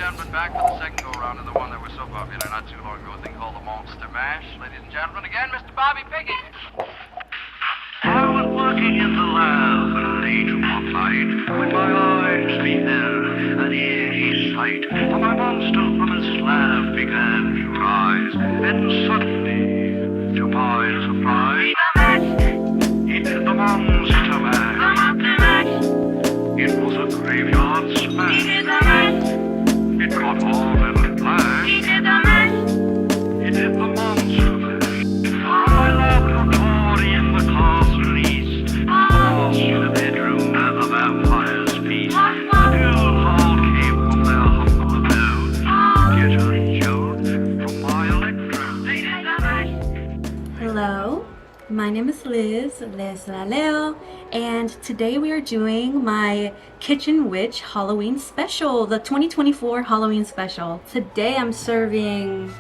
gentlemen, back for the second go-round of the one that was so popular not too long ago, a thing called the Monster Mash. Ladies and gentlemen, again, Mr. Bobby Pickett. I was working in the lab late one night when my eyes beheld an eerie sight. For my monster from his slab began to rise, and suddenly, to my surprise, it did the Monster Mash. It was a graveyard smash. It caught all in a flash. It did the Monster Mash. From my laboratory in the castle east, across to the bedroom and the vampire's feast, the girls all came from their humble abode to get her injured from my electrode. Hello, my name is Liz Laleo, and today we are doing my Kitchen Witch Halloween special, the 2024 Halloween special. Today I'm serving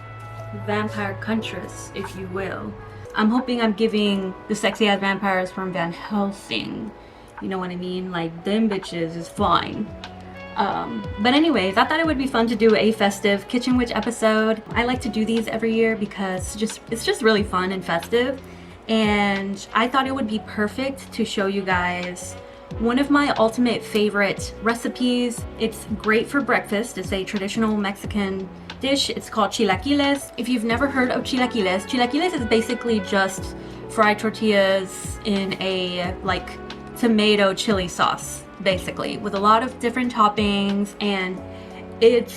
vampire Kuntress, if you will. I'm hoping I'm giving the sexy ass vampires from Van Helsing. You know what I mean? Like, them bitches is fine. But anyways, I thought it would be fun to do a festive Kitchen Witch episode. I like to do these every year because it's just really fun and festive. And I thought it would be perfect to show you guys one of my ultimate favorite recipes. It's great for breakfast. It's a traditional Mexican dish. It's called chilaquiles. If you've never heard of chilaquiles is basically just fried tortillas in a like tomato chili sauce, basically, with a lot of different toppings, and it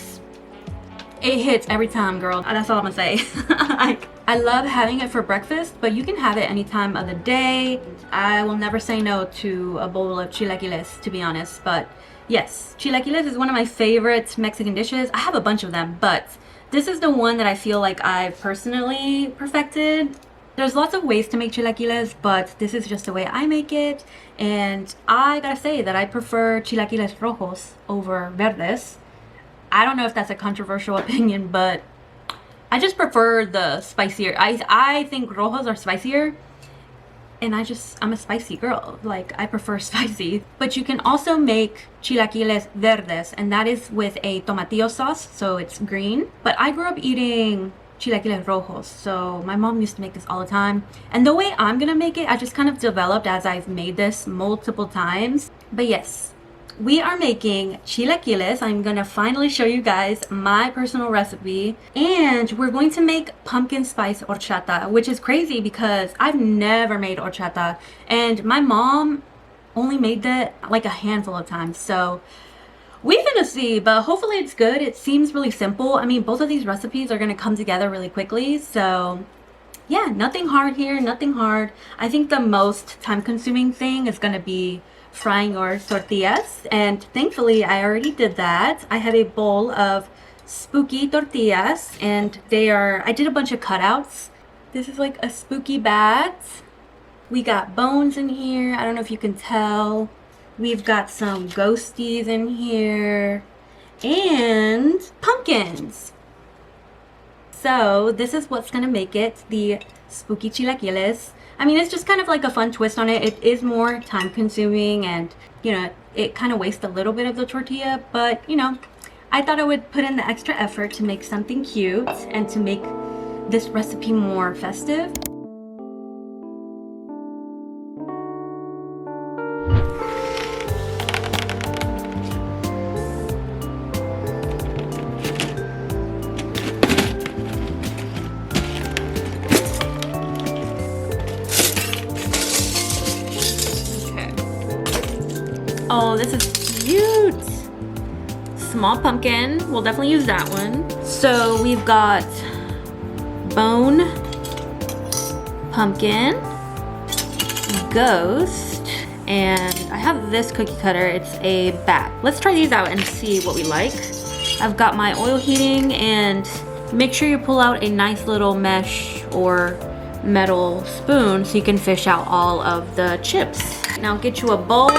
hits every time, girl. That's all I'm gonna say. I love having it for breakfast, but you can have it any time of the day. I will never say no to a bowl of chilaquiles, to be honest. But yes, chilaquiles is one of my favorite Mexican dishes. I have a bunch of them, but this is the one that I feel like I've personally perfected. There's lots of ways to make chilaquiles, but this is just the way I make it. And I gotta say that I prefer Chilaquiles Rojos over verdes. I don't know if that's a controversial opinion, but I just prefer the spicier. I think Rojos are spicier, and I'm a spicy girl. Like, I prefer spicy. But you can also make Chilaquiles verdes, and that is with a tomatillo sauce, so it's green. But I grew up eating Chilaquiles Rojos, so my mom used to make this all the time. And the way I'm gonna make it, I just kind of developed as I've made this multiple times. But yes, we are making chilaquiles. I'm gonna finally show you guys my personal recipe, and we're going to make pumpkin spice horchata, which is crazy because I've never made horchata, and my mom only made that like a handful of times. So we finna see, but hopefully it's good. It seems really simple. I mean, both of these recipes are gonna come together really quickly, so yeah, nothing hard here, nothing hard. I think the most time-consuming thing is gonna be frying your tortillas, and thankfully I already did that. I have a bowl of spooky tortillas, and I did a bunch of cutouts. This is like a spooky bat. We got bones in here. I don't know if you can tell. We've got some ghosties in here and pumpkins. So this is what's gonna make it the spooky chilaquiles. I mean, it's just kind of like a fun twist on it. It is more time consuming, and you know, it kind of wastes a little bit of the tortilla, but you know, I thought I would put in the extra effort to make something cute and to make this recipe more festive. Oh, this is cute. Small pumpkin. We'll definitely use that one. So we've got bone, pumpkin, ghost, and I have this cookie cutter. It's a bat. Let's try these out and see what we like. I've got my oil heating, and make sure you pull out a nice little mesh or metal spoon so you can fish out all of the chips. Now get you a bowl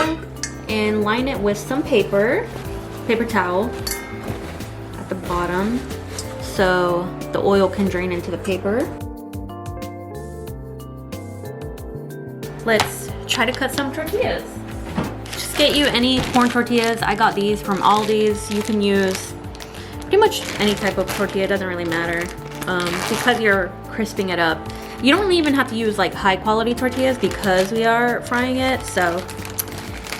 and line it with some paper towel at the bottom so the oil can drain into the paper. Let's try to cut some tortillas. Just get you any corn tortillas. I got these from Aldi's. You can use Pretty much any type of tortilla, doesn't really matter. Because you're crisping it up. You don't really even have to use like high quality tortillas because we are frying it. So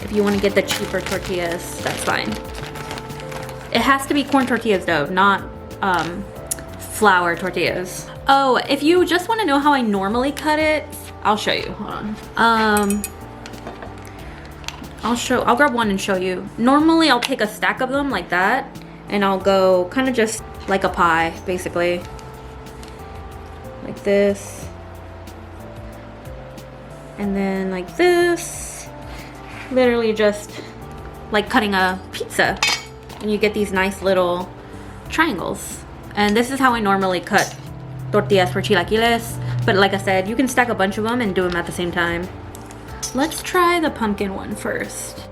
if you want to get the cheaper tortillas, that's fine. It has to be corn tortillas though, not flour tortillas. Oh, if you just want to know how I normally cut it, I'll show you. Hold on. I'll grab one and show you. Normally I'll take a stack of them like that and I'll go kind of just like a pie, basically. Like this. And then like this. Literally just like cutting a pizza. And you get these nice little triangles. And this is how I normally cut tortillas for chilaquiles. But like I said, you can stack a bunch of them and do them at the same time. Let's try the pumpkin one first.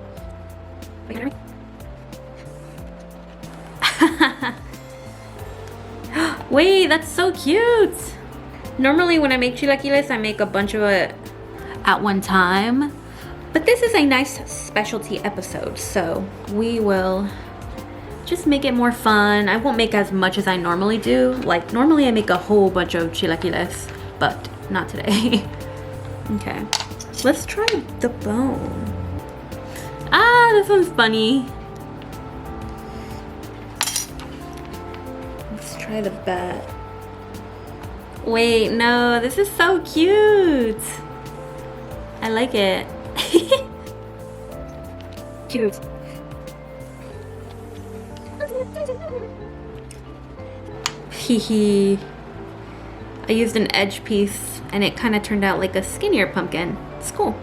Wait, that's so cute! Normally when I make chilaquiles, I make a bunch of it at one time. But this is a nice specialty episode, so we will just make it more fun. I won't make as much as I normally do. Like, normally I make a whole bunch of chilaquiles, but not today. Okay, let's try the bone. Ah, this one's funny. Let's try the bat. Wait, no, this is so cute. I like it. Cute. Hehe. I used an edge piece and it kind of turned out like a skinnier pumpkin. It's cool.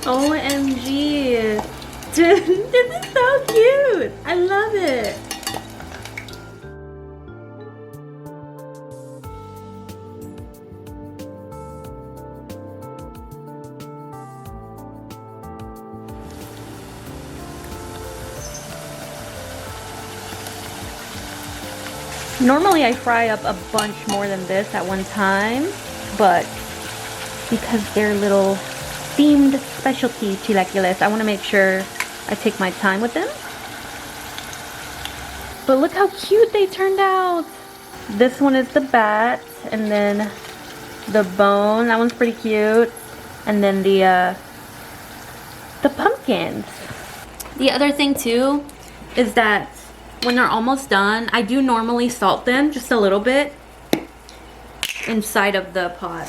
OMG. Dude, this is so cute. I love it. Normally I fry up a bunch more than this at one time, but because they're little themed specialty chilaquiles, I want to make sure I take my time with them. But look how cute they turned out. This one is the bat, and then the bone, that one's pretty cute. And then the pumpkins. The other thing too is that when they're almost done, I do normally salt them just a little bit inside of the pot.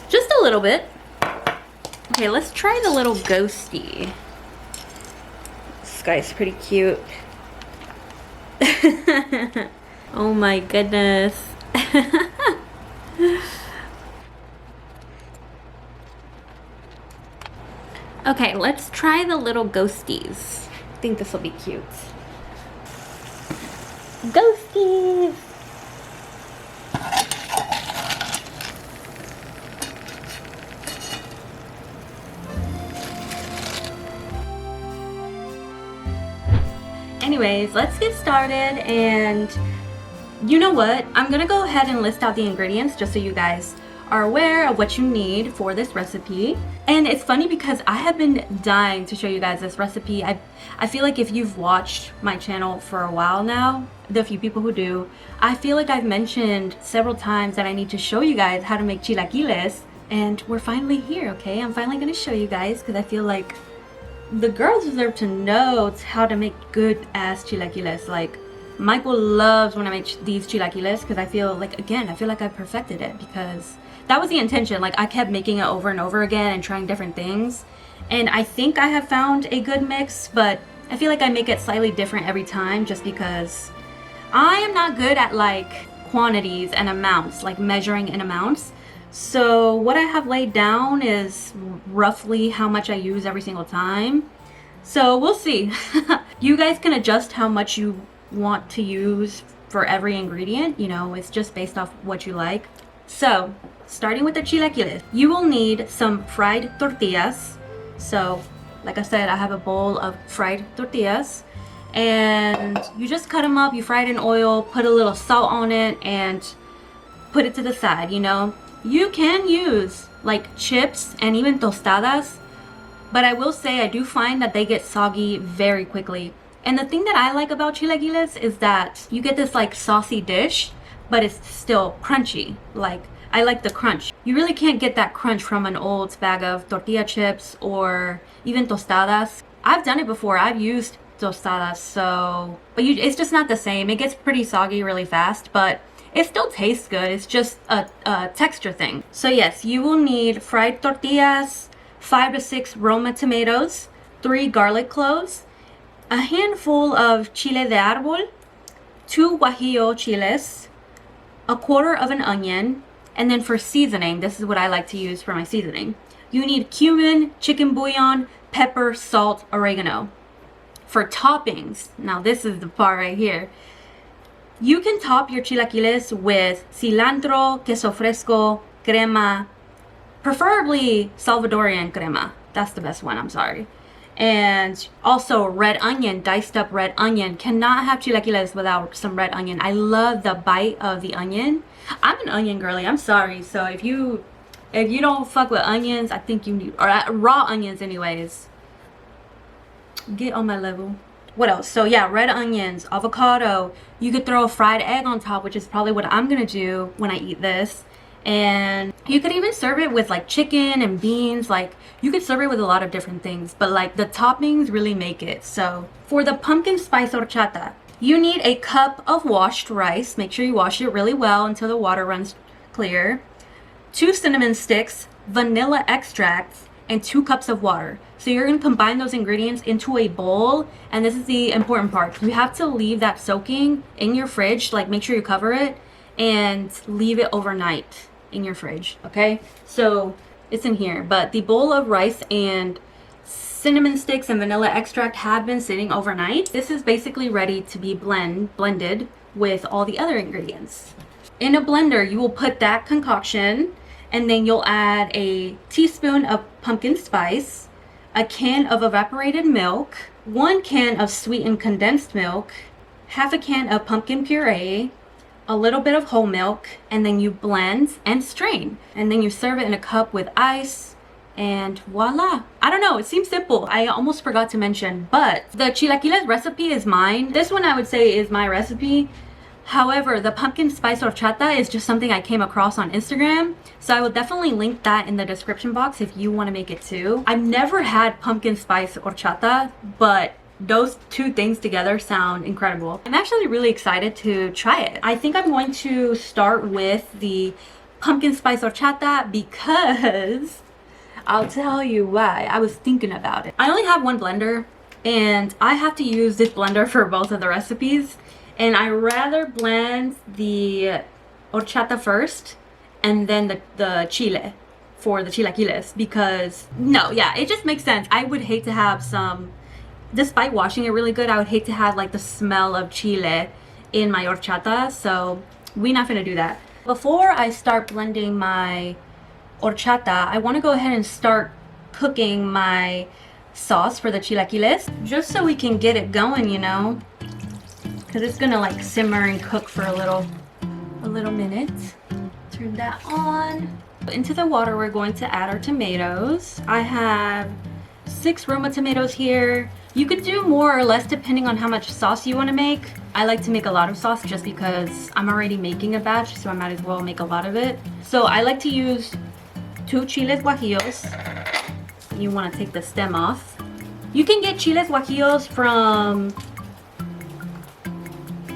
Just a little bit. Okay, let's try the little ghosty. This guy's pretty cute. Oh my goodness. Okay, let's try the little ghosties. I think this will be cute. Ghosties! Anyways, let's get started, and you know what? I'm gonna go ahead and list out the ingredients just so you guys are aware of what you need for this recipe. And it's funny because I have been dying to show you guys this recipe. I feel like if you've watched my channel for a while now, the few people who do, I feel like I've mentioned several times that I need to show you guys how to make chilaquiles, and we're finally here, okay? I'm finally gonna show you guys because I feel like the girls deserve to know how to make good ass chilaquiles. Like, Michael loves when I make these chilaquiles because I feel like, again, I feel like I perfected it because that was the intention. Like, I kept making it over and over again and trying different things, and I think I have found a good mix, but I feel like I make it slightly different every time just because I am not good at like quantities and amounts, like measuring in amounts. So what I have laid down is roughly how much I use every single time. So we'll see. You guys can adjust how much you want to use for every ingredient. You know, it's just based off what you like. So starting with the chilaquiles, you will need some fried tortillas. So like I said, I have a bowl of fried tortillas, and you just cut them up, you fry it in oil, put a little salt on it, and put it to the side. You know, you can use like chips and even tostadas, but I will say I do find that they get soggy very quickly. And the thing that I like about chilaquiles is that you get this like saucy dish, but it's still crunchy. Like, I like the crunch. You really can't get that crunch from an old bag of tortilla chips or even tostadas. I've done it before. I've used tostadas, so it's just not the same. It gets pretty soggy really fast, but it still tastes good. It's just a texture thing. So yes, you will need fried tortillas, 5 to 6 Roma tomatoes, 3 garlic cloves, a handful of Chiles de Arbol, 2 Guajillo chiles, a quarter of an onion, and then for seasoning, this is what I like to use for my seasoning. You need cumin, chicken bouillon, pepper, salt, oregano. For toppings, now this is the part right here. You can top your chilaquiles with cilantro, queso fresco, crema, preferably Salvadorian crema. That's the best one, I'm sorry. And also red onion, diced up red onion. Cannot have chilaquiles without some red onion. I love the bite of the onion. I'm an onion girly, I'm sorry. So if you don't fuck with onions, I think you need, or raw onions anyways. Get on my level. What else? So yeah, red onions, avocado. You could throw a fried egg on top, which is probably what I'm gonna do when I eat this. And you could even serve it with like chicken and beans. Like, you could serve it with a lot of different things, but like the toppings really make it. So for the pumpkin spice horchata, you need a cup of washed rice. Make sure you wash it really well until the water runs clear. 2 cinnamon sticks, vanilla extract, and 2 cups of water. So you're going to combine those ingredients into a bowl, and this is the important part. You have to leave that soaking in your fridge, like make sure you cover it and leave it overnight in your fridge, okay? So it's in here, but the bowl of rice and cinnamon sticks and vanilla extract have been sitting overnight. This is basically ready to be blended with all the other ingredients. In a blender, you will put that concoction, and then you'll add a teaspoon of pumpkin spice, a can of evaporated milk, 1 can of sweetened condensed milk, half a can of pumpkin puree, a little bit of whole milk, and then you blend and strain. And then you serve it in a cup with ice, and voila. I don't know, it seems simple. I almost forgot to mention, but the chilaquiles recipe is mine. This one I would say is my recipe. However, the pumpkin spice horchata is just something I came across on Instagram. So I will definitely link that in the description box if you want to make it too. I've never had pumpkin spice horchata, but those 2 things together sound incredible. I'm actually really excited to try it. I think I'm going to start with the pumpkin spice horchata because I'll tell you why. I was thinking about it. I only have 1 blender, and I have to use this blender for both of the recipes. And I rather blend the horchata first and then the chile for the chilaquiles, because it just makes sense. I would hate to have some, despite washing it really good, I would hate to have like the smell of chile in my horchata, so we're not gonna do that. Before I start blending my horchata, I want to go ahead and start cooking my sauce for the chilaquiles, just so we can get it going, you know, because it's gonna like simmer and cook for a little minute. Turn that on. Into the water, we're going to add our tomatoes. I have 6 Roma tomatoes here. You could do more or less depending on how much sauce you want to make. I like to make a lot of sauce just because I'm already making a batch, so I might as well make a lot of it. So I like to use 2 chiles guajillos. You want to take the stem off. You can get chiles guajillos from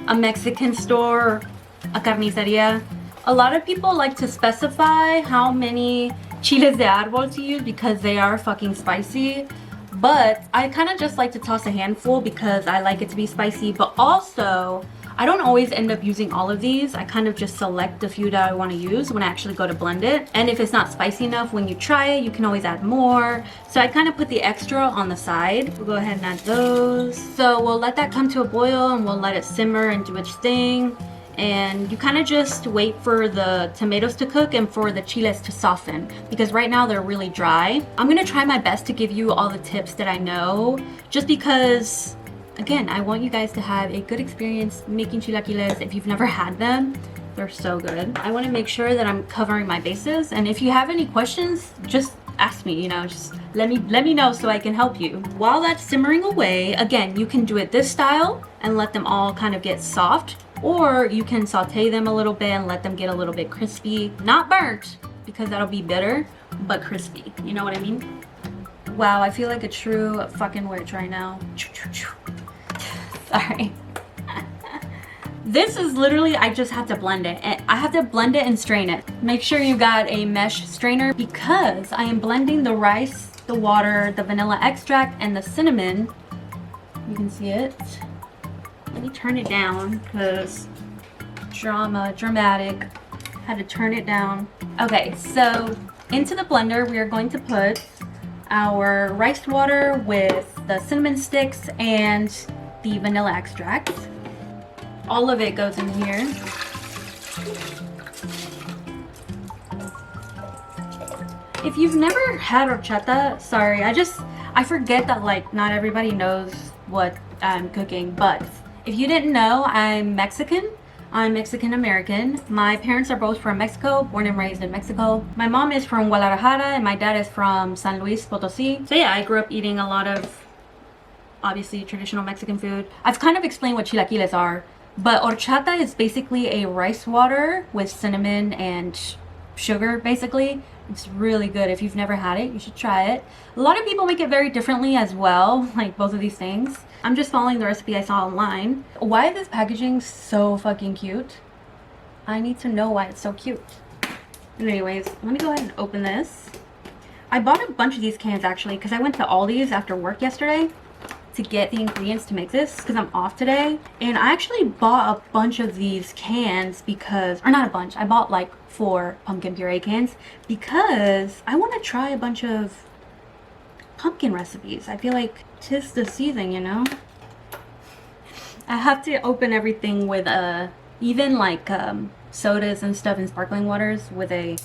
a Mexican store, a carniceria. A lot of people like to specify how many chiles de arbol to use because they are fucking spicy. But I kind of just like to toss a handful because I like it to be spicy. But also, I don't always end up using all of these. I kind of just select the few that I want to use when I actually go to blend it. And if it's not spicy enough when you try it, you can always add more. So I kind of put the extra on the side. We'll go ahead and add those. So we'll let that come to a boil and we'll let it simmer and do its thing. And you kind of just wait for the tomatoes to cook and for the chiles to soften, because right now they're really dry. I'm gonna try my best to give you all the tips that I know, just because, again, I want you guys to have a good experience making chilaquiles. If you've never had them, they're so good. I want to make sure that I'm covering my bases, and if you have any questions, just ask me, you know, just let me know so I can help you. While that's simmering away, again, you can do it this style and let them all kind of get soft, or you can saute them a little bit and let them get a little bit crispy. Not burnt, because that'll be bitter, but crispy. You know what I mean? Wow, I feel like a true fucking witch right now. Sorry. This is literally, I just have to blend it. And I have to blend it and strain it. Make sure you got a mesh strainer because I am blending the rice, the water, the vanilla extract, and the cinnamon. You can see it. Let me turn it down because dramatic. Had to turn it down. Okay, so into the blender, we are going to put our rice water with the cinnamon sticks and the vanilla extract. All of it goes in here. If you've never had horchata, sorry, I forget that like not everybody knows what I'm cooking, but if you didn't know, I'm Mexican. I'm Mexican American. My parents are both from Mexico, born and raised in Mexico. My mom is from Guadalajara and my dad is from San Luis Potosí. So yeah, I grew up eating a lot of obviously traditional Mexican food. I've kind of explained what chilaquiles are, but horchata is basically a rice water with cinnamon and sugar, basically. It's really good. If you've never had it, you should try it. A lot of people make it very differently as well, like both of these things. I'm just following the recipe I saw online. Why is this packaging so fucking cute? I need to know why it's so cute. Anyways, let me go ahead and open this. I bought a bunch of these cans actually because I went to Aldi's after work yesterday to get the ingredients to make this because I'm off today. And I actually bought a bunch of these cans because, or not a bunch, I bought like 4 pumpkin puree cans because I want to try a bunch of pumpkin recipes. I feel like 'tis the season, you know? I have to open everything with even like sodas and stuff and sparkling waters with a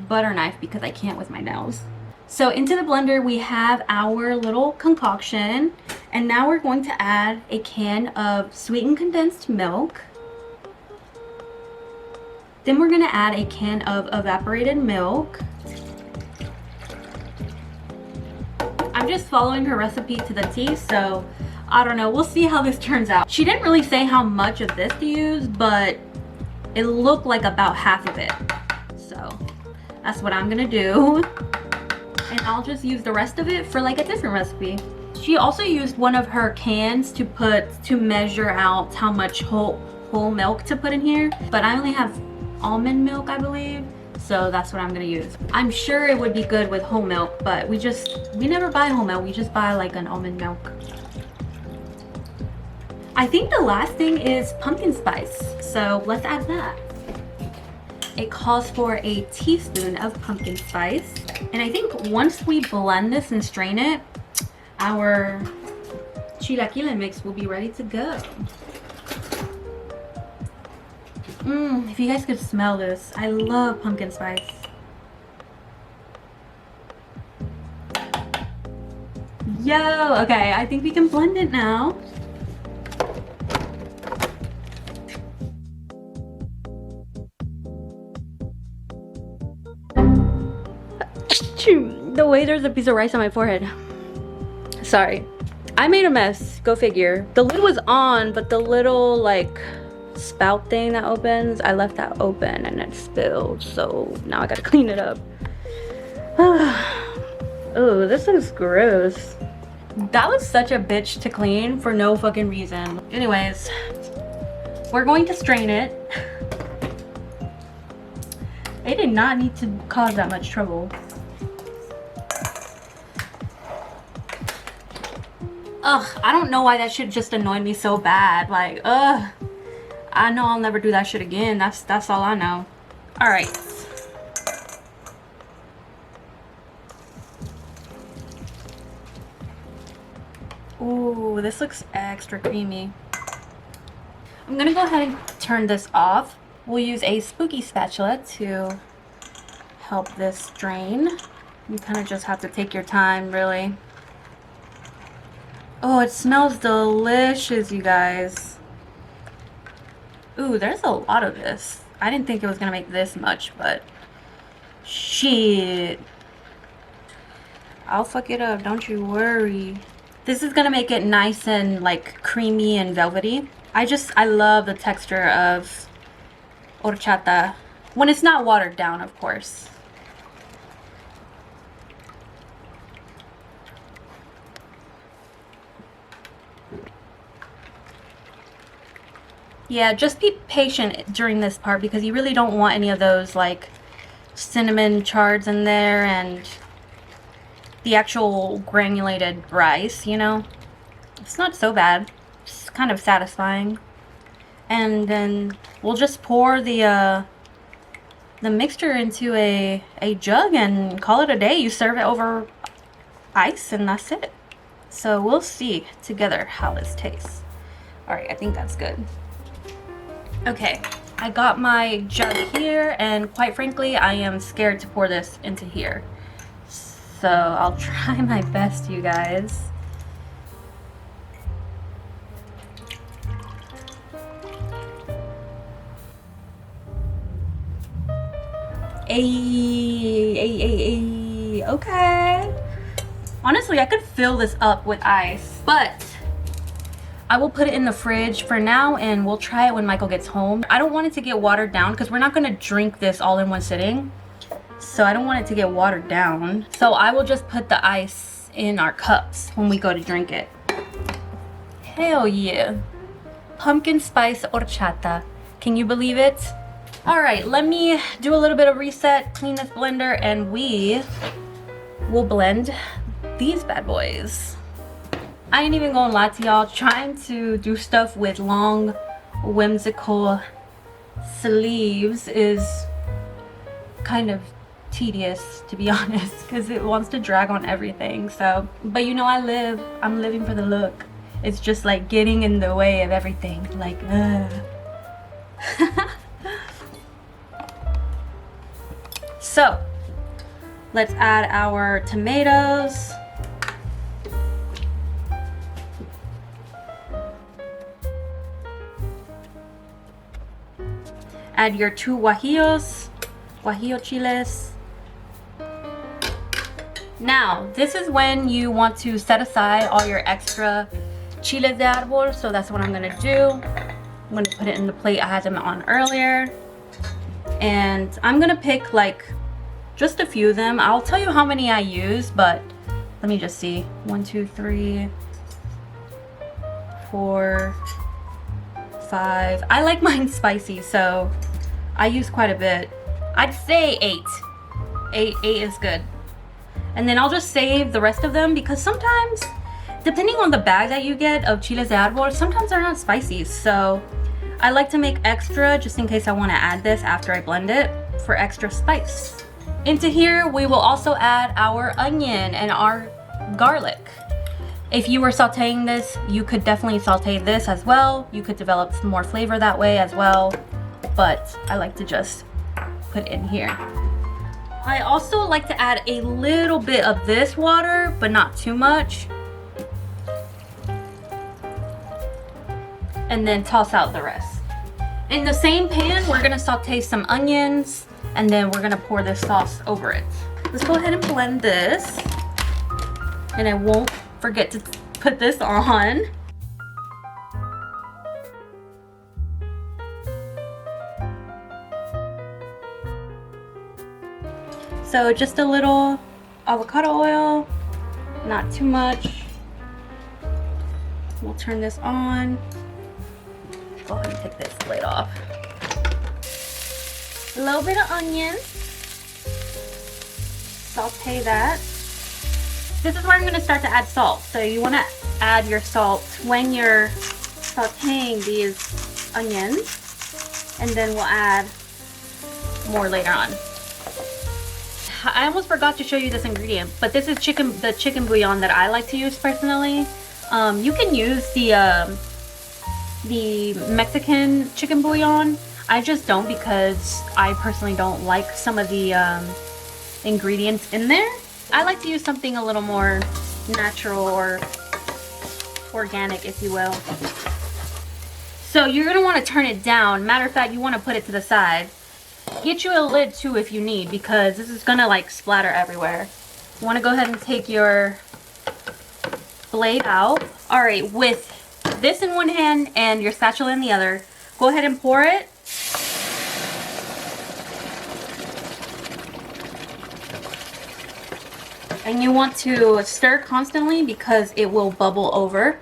butter knife because I can't with my nails. So into the blender we have our little concoction, and now we're going to add a can of sweetened condensed milk. Then we're going to add a can of evaporated milk. I'm just following her recipe to the T, so I don't know, we'll see how this turns out. She didn't really say how much of this to use, but it looked like about half of it. So that's what I'm gonna do. And I'll just use the rest of it for like a different recipe. She also used one of her cans to measure out how much whole milk to put in here, but I only have almond milk, I believe, so that's what I'm gonna use. I'm sure it would be good with whole milk, but we never buy whole milk, we just buy like an almond milk. I think the last thing is pumpkin spice, so let's add that. It calls for a teaspoon of pumpkin spice. And I think once we blend this and strain it, our chilaquile mix will be ready to go. If you guys could smell this, I love pumpkin spice. Yo, okay, I think we can blend it now. The way there's a piece of rice on my forehead. Sorry. I made a mess. Go figure. The lid was on, but the little like spout thing that opens, I left that open and it spilled. So now I gotta clean it up. Oh, this looks gross. That was such a bitch to clean for no fucking reason. Anyways, we're going to strain it. It did not need to cause that much trouble. Ugh, I don't know why that shit just annoyed me so bad. Like, ugh. I know I'll never do that shit again. That's all I know. Alright. Ooh, this looks extra creamy. I'm gonna go ahead and turn this off. We'll use a spooky spatula to help this drain. You kind of just have to take your time, really. Oh, it smells delicious, you guys. Ooh, there's a lot of this. I didn't think it was gonna make this much, but shit. I'll fuck it up, don't you worry. This is gonna make it nice and like creamy and velvety. I love the texture of horchata when it's not watered down, of course. Yeah, just be patient during this part because you really don't want any of those like cinnamon chards in there and the actual granulated rice, you know? It's not so bad. It's kind of satisfying. And then we'll just pour the mixture into a jug and call it a day. You serve it over ice and that's it. So we'll see together how this tastes. All right, I think that's good. Okay, I got my jug here, and quite frankly, I am scared to pour this into here. So I'll try my best, you guys. Okay. Honestly, I could fill this up with ice, but I will put it in the fridge for now and we'll try it when Michael gets home. I don't want it to get watered down because we're not going to drink this all in one sitting. So I don't want it to get watered down. So I will just put the ice in our cups when we go to drink it. Hell yeah. Pumpkin spice horchata. Can you believe it? All right, let me do a little bit of reset, clean this blender, and we will blend these bad boys. I ain't even gonna lie to y'all, trying to do stuff with long, whimsical sleeves is kind of tedious, to be honest, because it wants to drag on everything. So, but you know, I'm living for the look. It's just like getting in the way of everything, like, So, let's add our tomatoes. Add your 2 Guajillo chiles. Now, this is when you want to set aside all your extra Chiles de Arbol, so that's what I'm gonna do. I'm gonna put it in the plate I had them on earlier. And I'm gonna pick like just a few of them. I'll tell you how many I use, but let me just see. 1, 2, 3, 4, 5. I like mine spicy, so I use quite a bit. I'd say 8. 8 is good. And then I'll just save the rest of them because sometimes, depending on the bag that you get of Chiles de Arbol, sometimes they're not spicy. So I like to make extra just in case I want to add this after I blend it for extra spice. Into here, we will also add our onion and our garlic. If you were sauteing this, you could definitely saute this as well. You could develop some more flavor that way as well, but I like to just put in here. I also like to add a little bit of this water, but not too much. And then toss out the rest. In the same pan, we're gonna saute some onions, and then we're gonna pour this sauce over it. Let's go ahead and blend this. And I won't forget to put this on. So just a little avocado oil, not too much. We'll turn this on. Go ahead and take this lid off. A little bit of onion. Saute that. This is where I'm going to start to add salt. So you want to add your salt when you're sauteing these onions, and then we'll add more later on. I almost forgot to show you this ingredient, but this is the chicken bouillon that I like to use personally. You can use the Mexican chicken bouillon. I just don't because I personally don't like some of the ingredients in there. I like to use something a little more natural or organic, if you will. So you're gonna want to turn it down. Matter of fact, you want to put it to the side. Get you a lid too if you need, because this is gonna like splatter everywhere. You want to go ahead and take your blade out. All right, with this in one hand and your spatula in the other, go ahead and pour it. And you want to stir constantly because it will bubble over.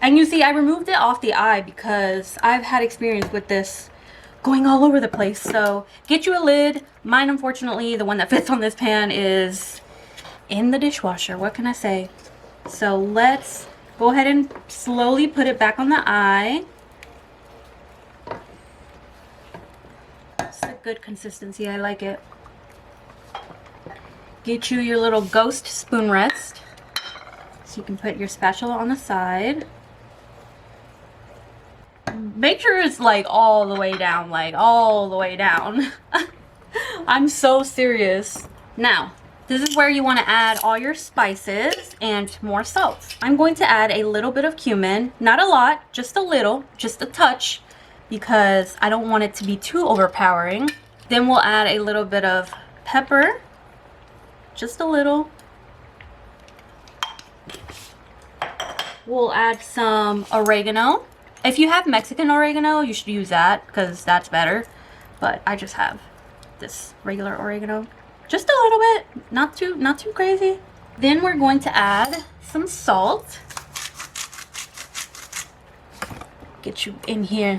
And you see, I removed it off the eye because I've had experience with this going all over the place. So get you a lid. Mine, unfortunately, the one that fits on this pan is in the dishwasher. What can I say? So let's go ahead and slowly put it back on the eye. It's a good consistency. I like it. Get you your little ghost spoon rest. So you can put your spatula on the side. Make sure it's like all the way down, like all the way down. I'm so serious. Now, this is where you want to add all your spices and more salt. I'm going to add a little bit of cumin, not a lot, just a little, just a touch, because I don't want it to be too overpowering. Then we'll add a little bit of pepper, just a little. We'll add some oregano. If you have Mexican oregano, you should use that because that's better. But I just have this regular oregano. Just a little bit, not too crazy. Then we're going to add some salt. Get you in here.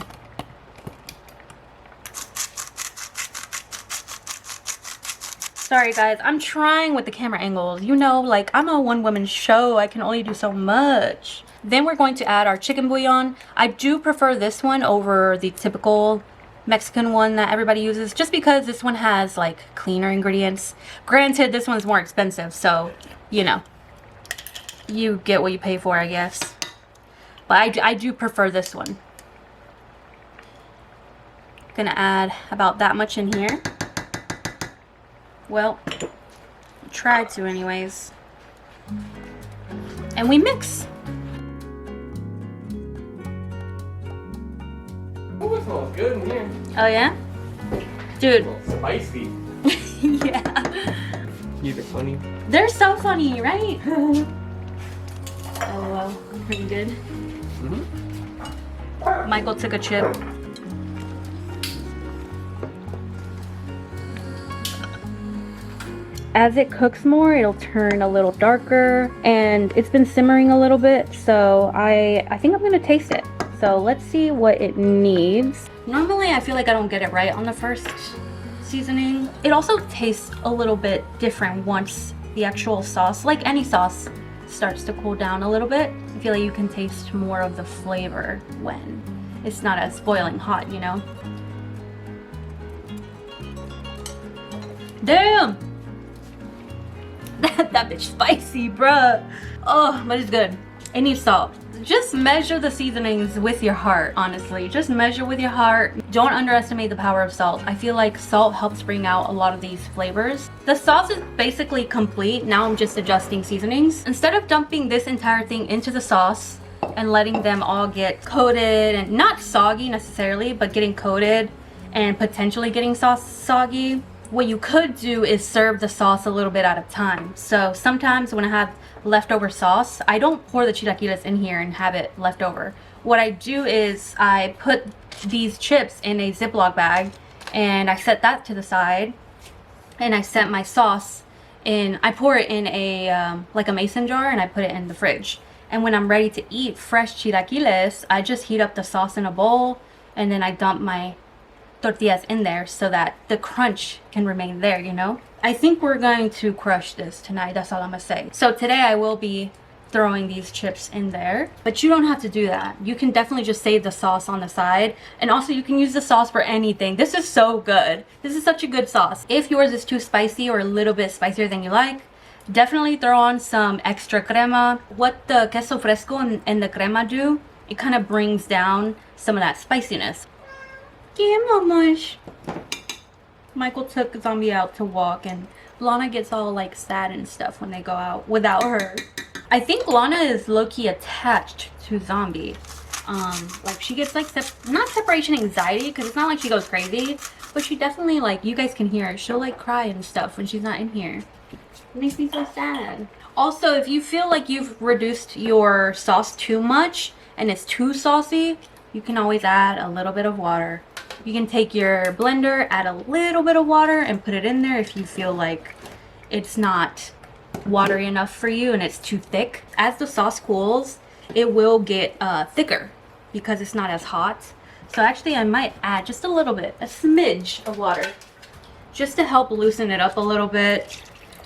Sorry guys, I'm trying with the camera angles. You know, like I'm a one-woman show. I can only do so much. Then we're going to add our chicken bouillon. I do prefer this one over the typical Mexican one that everybody uses, just because this one has like cleaner ingredients. Granted, this one's more expensive, so you know, you get what you pay for, I guess. But I do prefer this one. Gonna add about that much in here. Well, try to anyways. And we mix. Oh, it smells good in here. Oh yeah? Dude. Spicy. Yeah. You're funny. They're so funny, right? Oh well, pretty good. Michael took a chip. As it cooks more, it'll turn a little darker, and it's been simmering a little bit, so I think I'm gonna taste it. So let's see what it needs. Normally I feel like I don't get it right on the first seasoning. It also tastes a little bit different once the actual sauce, like any sauce, starts to cool down a little bit. I feel like you can taste more of the flavor when it's not as boiling hot, you know? Damn! That bitch spicy, bruh. Oh, but it's good. It needs salt. Just measure the seasonings with your heart, honestly. Just measure with your heart. Don't underestimate the power of salt. I feel like salt helps bring out a lot of these flavors. The sauce is basically complete. Now I'm just adjusting seasonings. Instead of dumping this entire thing into the sauce and letting them all get coated and not soggy necessarily, but getting coated and potentially getting sauce soggy, what you could do is serve the sauce a little bit at a time. So sometimes when I have leftover sauce, I don't pour the chilaquiles in here and have it left over. What I do is I put these chips in a Ziploc bag and I set that to the side, and I set my sauce in, I pour it in a like a mason jar, and I put it in the fridge. And when I'm ready to eat fresh chilaquiles, I just heat up the sauce in a bowl, and then I dump my tortillas in there so that the crunch can remain there, you know? I think we're going to crush this tonight, that's all I'm gonna say. So today I will be throwing these chips in there, but you don't have to do that. You can definitely just save the sauce on the side, and also you can use the sauce for anything. This is so good. This is such a good sauce. If yours is too spicy or a little bit spicier than you like, definitely throw on some extra crema. What the queso fresco and the crema do, it kind of brings down some of that spiciness. Yeah, mamush. Michael took Zombie out to walk, and Lana gets all like sad and stuff when they go out without her. I think Lana is low-key attached to Zombie. Like she gets like not separation anxiety, because it's not like she goes crazy, but she definitely, like, you guys can hear her, she'll like cry and stuff when she's not in here. It makes me so sad. Also, if you feel like you've reduced your sauce too much and it's too saucy, you can always add a little bit of water. You can take your blender, add a little bit of water, and put it in there if you feel like it's not watery enough for you and it's too thick. As the sauce cools, it will get thicker because it's not as hot. So actually I might add just a little bit, a smidge of water, just to help loosen it up a little bit.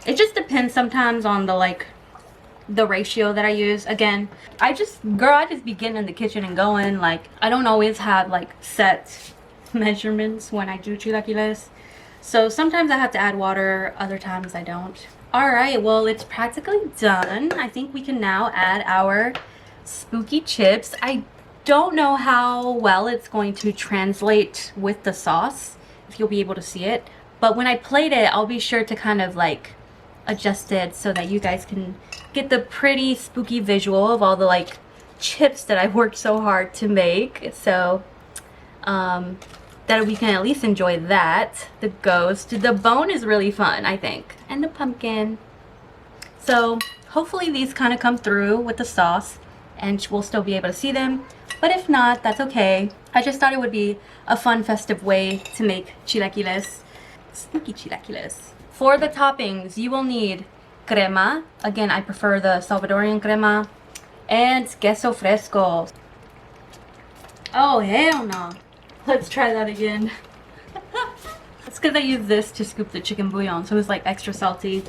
It just depends sometimes on the ratio that I use. Again, I just be getting in the kitchen and going. Like, I don't always have like set measurements when I do chilaquiles. So sometimes I have to add water, other times I don't. All right, well, it's practically done. I think we can now add our spooky chips. I don't know how well it's going to translate with the sauce, if you'll be able to see it. But when I plate it, I'll be sure to kind of like adjust it so that you guys can get the pretty spooky visual of all the like chips that I worked so hard to make. So that we can at least enjoy that. The ghost, the bone is really fun, I think, and the pumpkin. So hopefully these kind of come through with the sauce and we'll still be able to see them. But if not, that's okay. I just thought it would be a fun festive way to make chilaquiles, spooky chilaquiles. For the toppings, you will need crema. Again, I prefer the Salvadorian crema. And queso fresco. Oh, hell no. Let's try that again. It's because I use this to scoop the chicken bouillon, so it's like extra salty.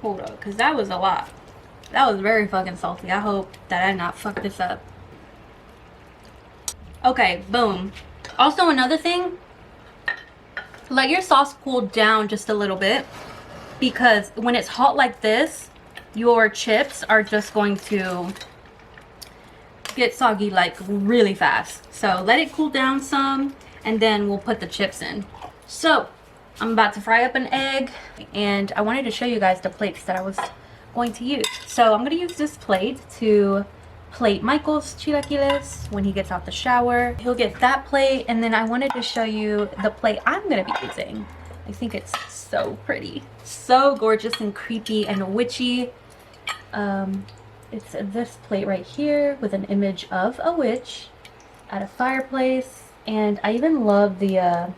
Hold up, because that was a lot. That was very fucking salty. I hope that I did not fuck this up. Okay, boom. Also, another thing, let your sauce cool down just a little bit, because when it's hot like this, your chips are just going to get soggy like really fast. So let it cool down some and then we'll put the chips in. So I'm about to fry up an egg and I wanted to show you guys the plates that I was going to use. So I'm going to use this plate to plate Michael's chilaquiles when he gets out the shower. He'll get that plate, and then I wanted to show you the plate I'm going to be using. I think it's so pretty, so gorgeous and creepy and witchy. It's this plate right here with an image of a witch at a fireplace, and I even love the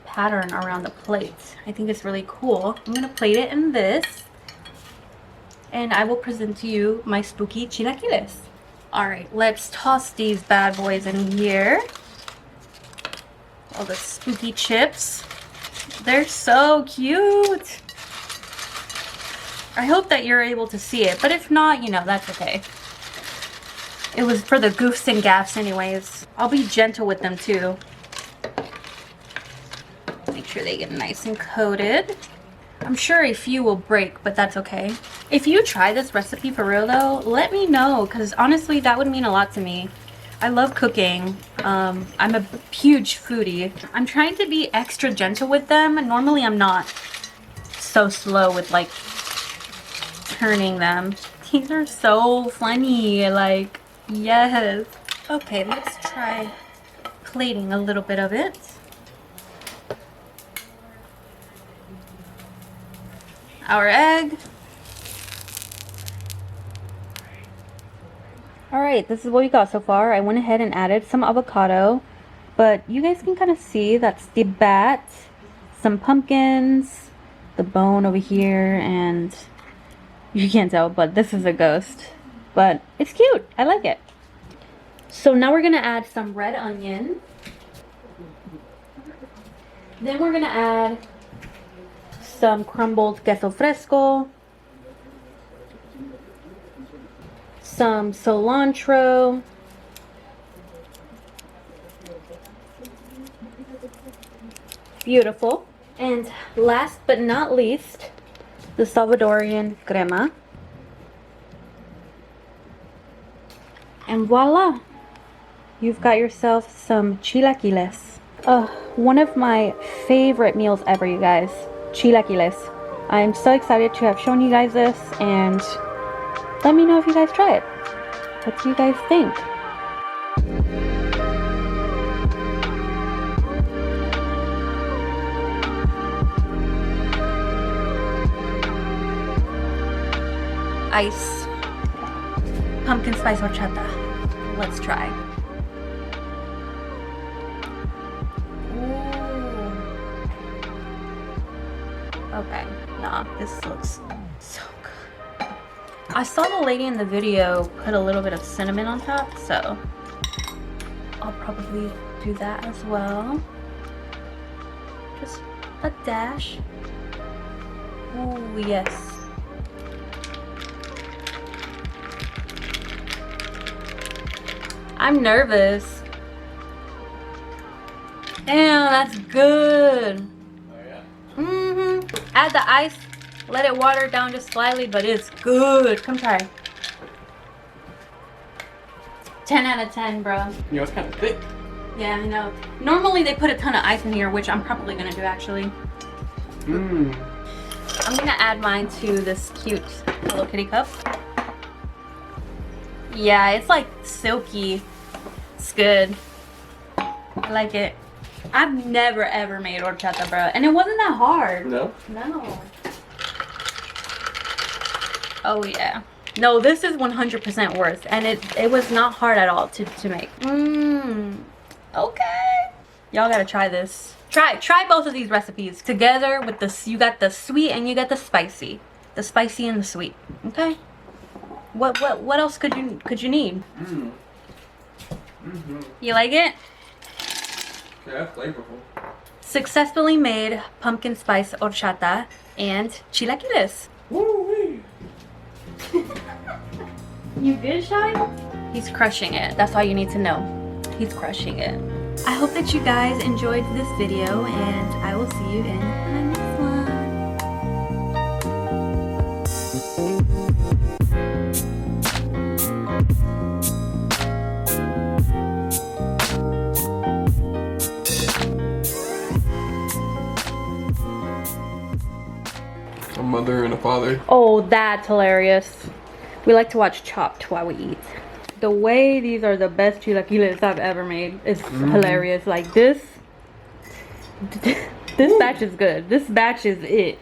pattern around the plate. I think it's really cool. I'm gonna plate it in this, and I will present to you my spooky chilaquiles. Alright, let's toss these bad boys in here. All the spooky chips. They're so cute. I hope that you're able to see it, but if not, you know, that's okay. It was for the goofs and gaffs anyways. I'll be gentle with them too. Make sure they get nice and coated. I'm sure a few will break, but that's okay. If you try this recipe for real though, let me know, because honestly that would mean a lot to me. I love cooking. I'm a huge foodie. I'm trying to be extra gentle with them. Normally I'm not so slow with like turning them. These are so funny, like, yes. Okay, let's try plating a little bit of it. Our egg. Alright, this is what we got so far. I went ahead and added some avocado, but you guys can kind of see that's the bat, some pumpkins, the bone over here, and you can't tell, but this is a ghost. But it's cute. I like it. So now we're going to add some red onion. Then we're going to add some crumbled queso fresco, some cilantro, beautiful, and last but not least, the Salvadorian crema. And voila, you've got yourself some chilaquiles. One of my favorite meals ever, you guys. Chilaquiles. I'm so excited to have shown you guys this, and let me know if you guys try it. What do you guys think? ice pumpkin spice horchata. Let's try. Ooh. Okay, nah, this looks so good. I saw the lady in the video put a little bit of cinnamon on top, so I'll probably do that as well. Just a dash. Ooh, yes. I'm nervous. Damn, that's good. Oh yeah. Add the ice, let it water down just slightly, but it's good. Come try. 10 out of 10, bro. You know, it's kind of thick. Yeah, I know. Normally they put a ton of ice in here, which I'm probably gonna do actually. Mmm. I'm gonna add mine to this cute Hello Kitty cup. Yeah, it's like silky. It's good. I like it. I've never ever made horchata, bro, and it wasn't that hard. No? No. Oh yeah. No, this is 100% worth, and it was not hard at all to make. Okay. Y'all gotta try this. Try both of these recipes together with this. You got the sweet and you got the spicy. The spicy and the sweet. Okay. What else could you need? You like it? Yeah, flavorful. Successfully made pumpkin spice horchata and chilaquiles. Woo-wee. You good, Shine? He's crushing it. That's all you need to know. He's crushing it. I hope that you guys enjoyed this video, and I will see you in my next one. A mother and a father. Oh, that's hilarious. We like to watch Chopped while we eat. The way these are the best chilaquiles I've ever made is hilarious. Like this batch is good. This batch is it.